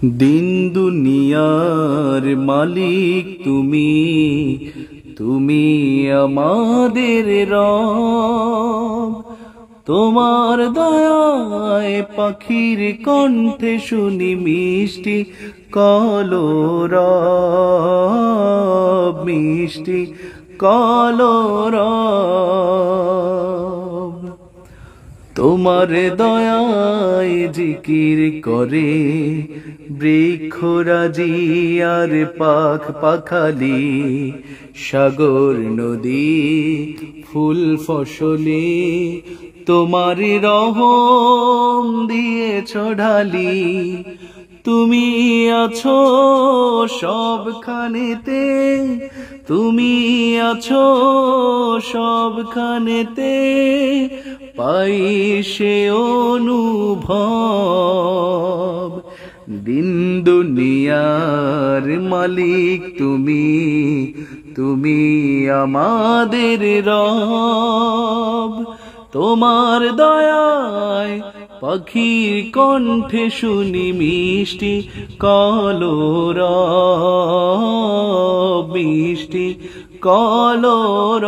দিন দুনিয়ার মালিক তুমি, তুমি আমাদের রব। তোমার দয়ায় পাখির কণ্ঠে শুনি মিষ্টি কলরব, মিষ্টি কলরব। তোমার দয়ায় জিকির করে বৃক্ষরাজি আর পাখ পাখালি, সাগর নদী ফুল ফসলে তোমার রহম দিয়েছ ঢালি। তুমি আছো সবখানেতে, তুমি আছো সবখানেতে, পাই সে অনুভব। দিন দুনিয়ার মালিক তুমি, তুমি আমাদের রব। তোমার দয়ায় পাখির কণ্ঠে শুনি মিষ্টি কলরব, মিষ্টি কলরব।